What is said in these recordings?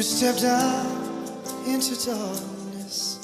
stepped out into darkness,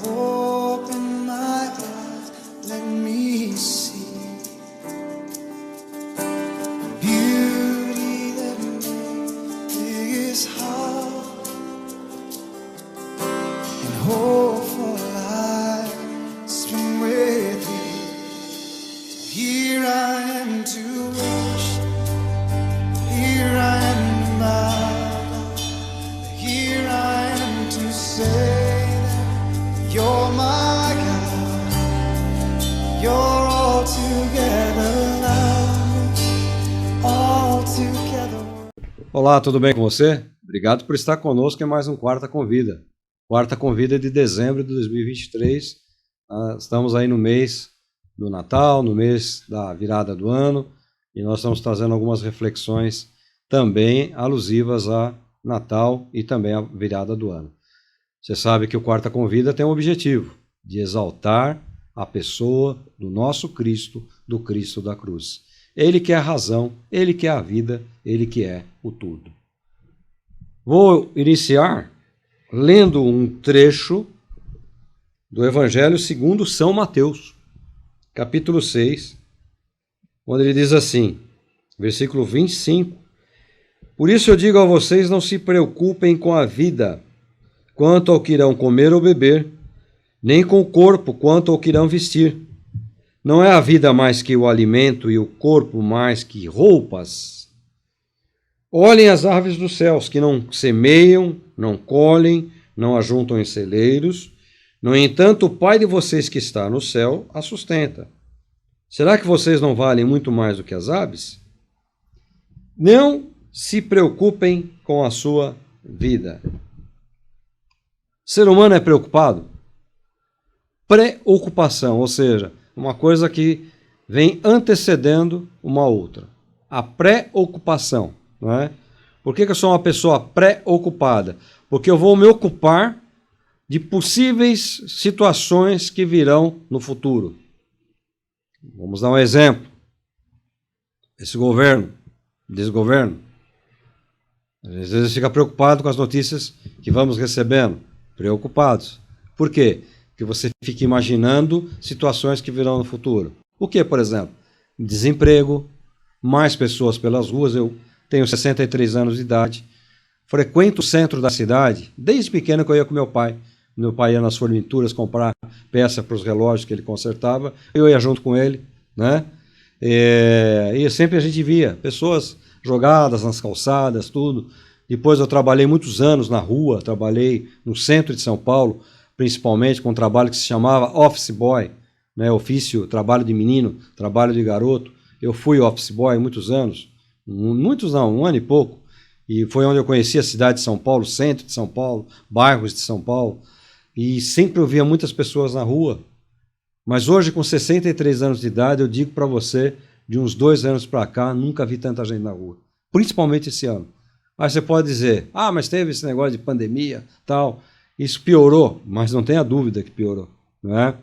open my eyes, let me see beauty that made this heart and hope for life spring with thee. So here I am to worship, here I am to bow, here I am to say that you're my God, you're altogether lovely, altogether. Olá, tudo bem com você? Obrigado por estar conosco em mais um Quarta Convida. Quarta Convida de dezembro de 2023. Estamos aí no mês do Natal, no mês da virada do ano, e nós estamos trazendo algumas reflexões também alusivas a Natal e também a virada do ano. Você sabe que o Quarta Convida tem um objetivo, de exaltar a pessoa do nosso Cristo, do Cristo da cruz. Ele que é a razão, Ele que é a vida, Ele que é o tudo. Vou iniciar lendo um trecho do Evangelho segundo São Mateus, capítulo 6, onde ele diz assim, versículo 25, por isso eu digo a vocês, não se preocupem com a vida, quanto ao que irão comer ou beber, nem com o corpo, quanto ao que irão vestir. Não é a vida mais que o alimento e o corpo mais que roupas? Olhem as aves dos céus, que não semeiam, não colhem, não ajuntam em celeiros. No entanto, o Pai de vocês que está no céu a sustenta. Será que vocês não valem muito mais do que as aves? Não se preocupem com a sua vida. O ser humano é preocupado? Preocupação, ou seja, uma coisa que vem antecedendo uma outra. A preocupação, não é? Por que eu sou uma pessoa preocupada? Porque eu vou me ocupar de possíveis situações que virão no futuro. Vamos dar um exemplo. Esse governo, desgoverno, às vezes fica preocupado com as notícias que vamos recebendo. Preocupados. Por quê? Porque você fica imaginando situações que virão no futuro. O que, por exemplo? Desemprego, mais pessoas pelas ruas. Eu tenho 63 anos de idade, frequento o centro da cidade, desde pequeno que eu ia com meu pai. Meu pai ia nas fornituras comprar peça para os relógios que ele consertava, eu ia junto com ele, né? E sempre a gente via pessoas jogadas nas calçadas, tudo. Depois eu trabalhei muitos anos na rua, trabalhei no centro de São Paulo, principalmente com um trabalho que se chamava office boy, né? Ofício, trabalho de menino, trabalho de garoto. Eu fui office boy muitos anos, muitos não, um ano e pouco, e foi onde eu conheci a cidade de São Paulo, centro de São Paulo, bairros de São Paulo, e sempre eu via muitas pessoas na rua. Mas hoje, com 63 anos de idade, eu digo para você, de uns 2 anos para cá, nunca vi tanta gente na rua, principalmente esse ano. Aí você pode dizer, mas teve esse negócio de pandemia, tal. Isso piorou, mas não tenha dúvida que piorou, não é?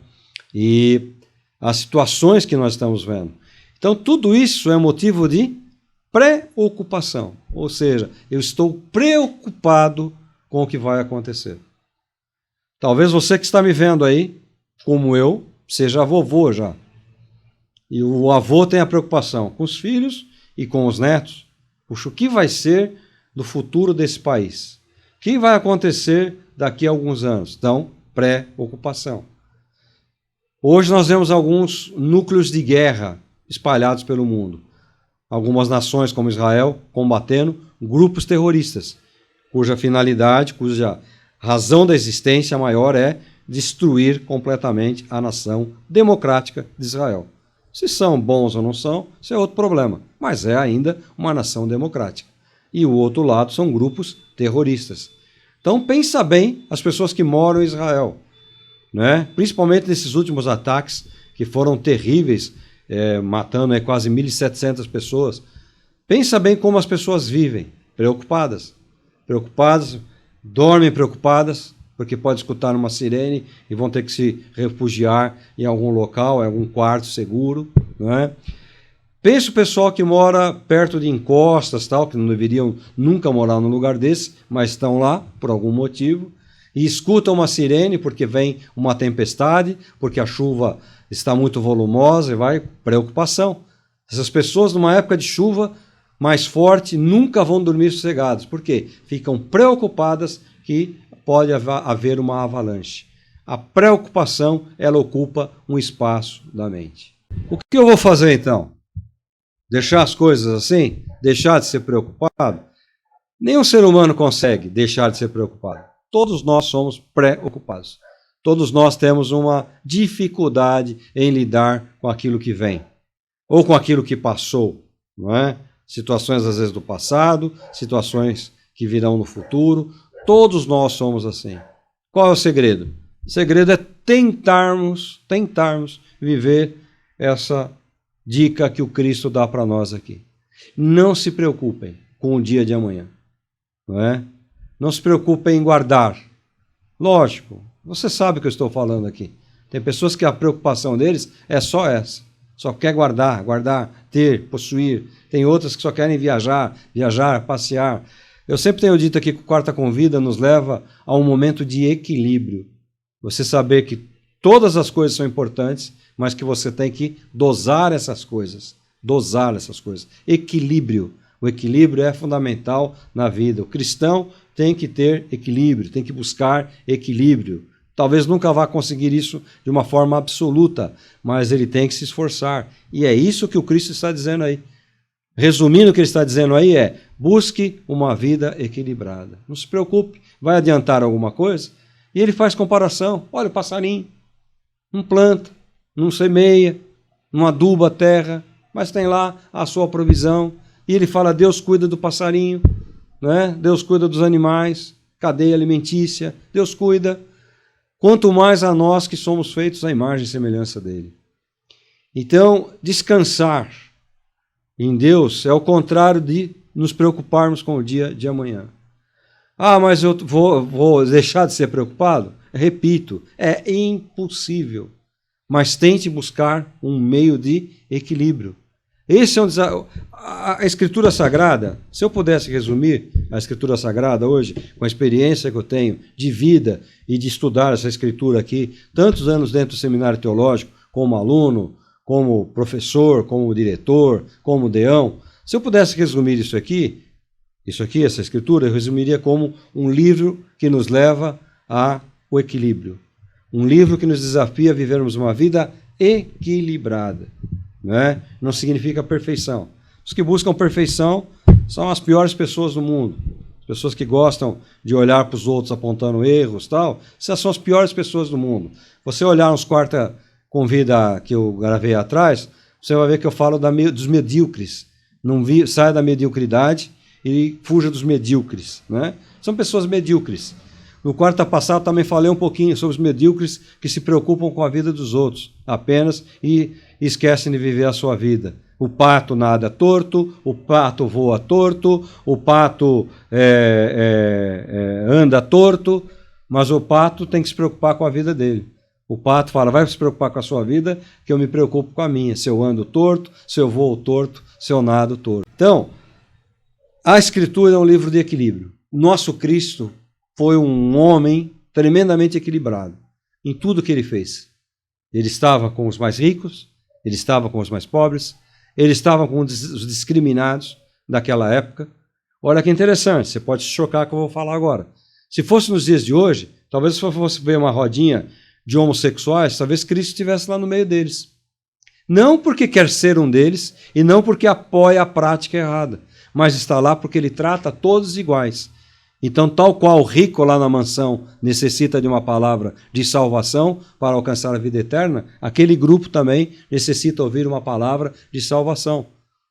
E as situações que nós estamos vendo. Então, tudo isso é motivo de preocupação. Ou seja, eu estou preocupado com o que vai acontecer. Talvez você que está me vendo aí, como eu, seja vovô já. E o avô tem a preocupação com os filhos e com os netos. Puxa, o que vai ser do futuro desse país? O que vai acontecer daqui a alguns anos? Então, preocupação. Hoje nós vemos alguns núcleos de guerra espalhados pelo mundo. Algumas nações, como Israel, combatendo grupos terroristas, cuja finalidade, cuja razão da existência maior é destruir completamente a nação democrática de Israel. Se são bons ou não são, isso é outro problema, mas é ainda uma nação democrática. E o outro lado são grupos terroristas. Então pensa bem as pessoas que moram em Israel, né? Principalmente nesses últimos ataques que foram terríveis, matando quase 1.700 pessoas. Pensa bem como as pessoas vivem, preocupadas, dormem preocupadas, porque pode escutar uma sirene e vão ter que se refugiar em algum local, em algum quarto seguro, não é? Pensa o pessoal que mora perto de encostas, tal, que não deveriam nunca morar num lugar desse, mas estão lá por algum motivo, e escutam uma sirene porque vem uma tempestade, porque a chuva está muito volumosa e vai preocupação. Essas pessoas, numa época de chuva mais forte, nunca vão dormir sossegadas. Por quê? Ficam preocupadas que pode haver uma avalanche. A preocupação, ela ocupa um espaço da mente. O que eu vou fazer então? Deixar as coisas assim? Deixar de ser preocupado? Nenhum ser humano consegue deixar de ser preocupado. Todos nós somos preocupados. Todos nós temos uma dificuldade em lidar com aquilo que vem, ou com aquilo que passou, não é? Situações às vezes do passado, situações que virão no futuro. Todos nós somos assim. Qual é o segredo? O segredo é tentarmos viver essa dica que o Cristo dá para nós aqui. Não se preocupem com o dia de amanhã, não é? Não se preocupem em guardar. Lógico, você sabe o que eu estou falando aqui. Tem pessoas que a preocupação deles é só essa. Só quer guardar, ter, possuir. Tem outras que só querem viajar, passear. Eu sempre tenho dito aqui que o Quarta Convida nos leva a um momento de equilíbrio. Você saber que todas as coisas são importantes, mas que você tem que dosar essas coisas. Equilíbrio. O equilíbrio é fundamental na vida. O cristão tem que ter equilíbrio, tem que buscar equilíbrio. Talvez nunca vá conseguir isso de uma forma absoluta, mas ele tem que se esforçar. E é isso que o Cristo está dizendo aí. Resumindo, o que ele está dizendo aí é: busque uma vida equilibrada. Não se preocupe, vai adiantar alguma coisa? E ele faz comparação. Olha o passarinho, não planta, não semeia, não aduba a terra, mas tem lá a sua provisão. E ele fala: Deus cuida do passarinho, né? Deus cuida dos animais, cadeia alimentícia, Deus cuida. Quanto mais a nós que somos feitos à imagem e semelhança dele. Então, descansar em Deus é o contrário de nos preocuparmos com o dia de amanhã. Ah, mas eu vou deixar de ser preocupado? Repito, é impossível. Mas tente buscar um meio de equilíbrio. Esse é um desafio. A Escritura Sagrada, se eu pudesse resumir a Escritura Sagrada hoje, com a experiência que eu tenho de vida e de estudar essa Escritura aqui, tantos anos dentro do seminário teológico, como aluno, como professor, como diretor, como deão, se eu pudesse resumir isso aqui, essa Escritura, eu resumiria como um livro que nos leva ao equilíbrio. Um livro que nos desafia a vivermos uma vida equilibrada. Não significa perfeição. Os que buscam perfeição são as piores pessoas do mundo. As pessoas que gostam de olhar para os outros apontando erros, tal, essas são as piores pessoas do mundo. Você olhar nos Quarta Convida que eu gravei atrás, você vai ver que eu falo dos medíocres. Saia da mediocridade e fuja dos medíocres. Né? São pessoas medíocres. No quarta passado também falei um pouquinho sobre os medíocres que se preocupam com a vida dos outros apenas e esquecem de viver a sua vida. O pato nada torto, o pato voa torto, o pato anda torto, mas o pato tem que se preocupar com a vida dele. O pato fala: vai se preocupar com a sua vida, que eu me preocupo com a minha. Se eu ando torto, se eu voo torto, se eu nado torto. Então, a Escritura é um livro de equilíbrio. O nosso Cristo foi um homem tremendamente equilibrado em tudo que ele fez. Ele estava com os mais ricos, ele estava com os mais pobres, ele estava com os discriminados daquela época. Olha que interessante, você pode se chocar com o que eu vou falar agora. Se fosse nos dias de hoje, talvez se fosse ver uma rodinha de homossexuais, talvez Cristo estivesse lá no meio deles. Não porque quer ser um deles e não porque apoia a prática errada, mas está lá porque ele trata todos iguais. Então, tal qual o rico lá na mansão necessita de uma palavra de salvação para alcançar a vida eterna, aquele grupo também necessita ouvir uma palavra de salvação.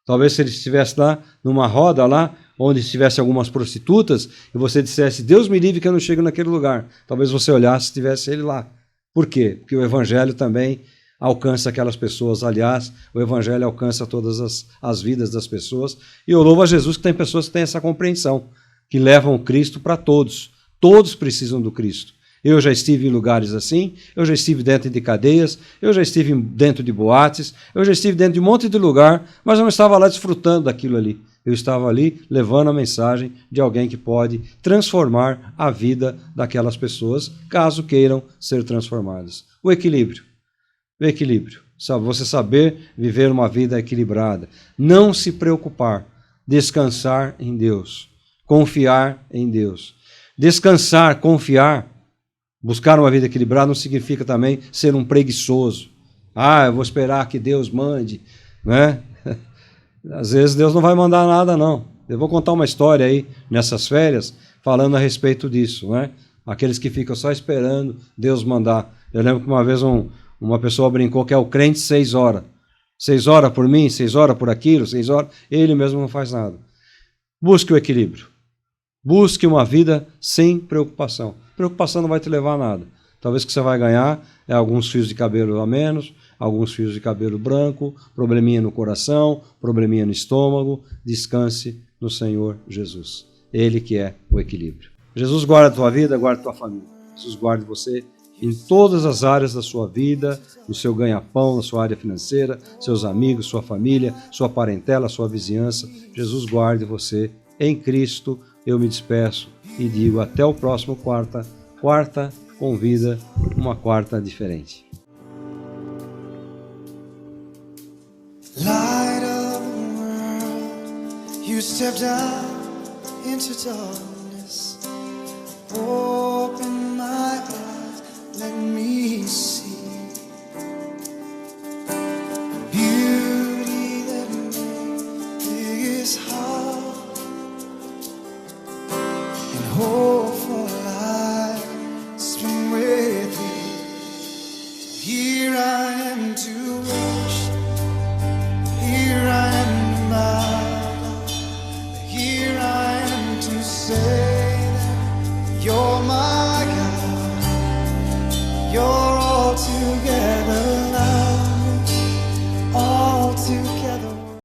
Talvez se ele estivesse lá numa roda lá, onde estivesse algumas prostitutas, e você dissesse: Deus me livre que eu não chego naquele lugar. Talvez você olhasse e tivesse ele lá. Por quê? Porque o Evangelho também alcança aquelas pessoas. Aliás, o Evangelho alcança todas as vidas das pessoas. E eu louvo a Jesus que tem pessoas que têm essa compreensão, que levam o Cristo para todos. Todos precisam do Cristo. Eu já estive em lugares assim, eu já estive dentro de cadeias, eu já estive dentro de boates, eu já estive dentro de um monte de lugar, mas eu não estava lá desfrutando daquilo ali. Eu estava ali levando a mensagem de alguém que pode transformar a vida daquelas pessoas, caso queiram ser transformadas. O equilíbrio. O equilíbrio. Você saber viver uma vida equilibrada. Não se preocupar. Descansar em Deus. Confiar em Deus. Descansar, confiar, buscar uma vida equilibrada não significa também ser um preguiçoso. Eu vou esperar que Deus mande, né? Às vezes Deus não vai mandar nada, não. Eu vou contar uma história aí nessas férias falando a respeito disso, né? Aqueles que ficam só esperando Deus mandar. Eu lembro que uma vez uma pessoa brincou que é o crente 6 horas. 6 horas por mim, 6 horas por aquilo, 6 horas. Ele mesmo não faz nada. Busque o equilíbrio. Busque uma vida sem preocupação. Preocupação não vai te levar a nada. Talvez o que você vai ganhar é alguns fios de cabelo a menos, alguns fios de cabelo branco, probleminha no coração, probleminha no estômago. Descanse no Senhor Jesus. Ele que é o equilíbrio. Jesus guarda a tua vida, guarda a tua família. Jesus guarde você em todas as áreas da sua vida, no seu ganha-pão, na sua área financeira, seus amigos, sua família, sua parentela, sua vizinhança. Jesus guarde você em Cristo. Eu me despeço e digo até o próximo quarta com vida, uma quarta diferente. Light of the world, you stepped out into darkness. Oh,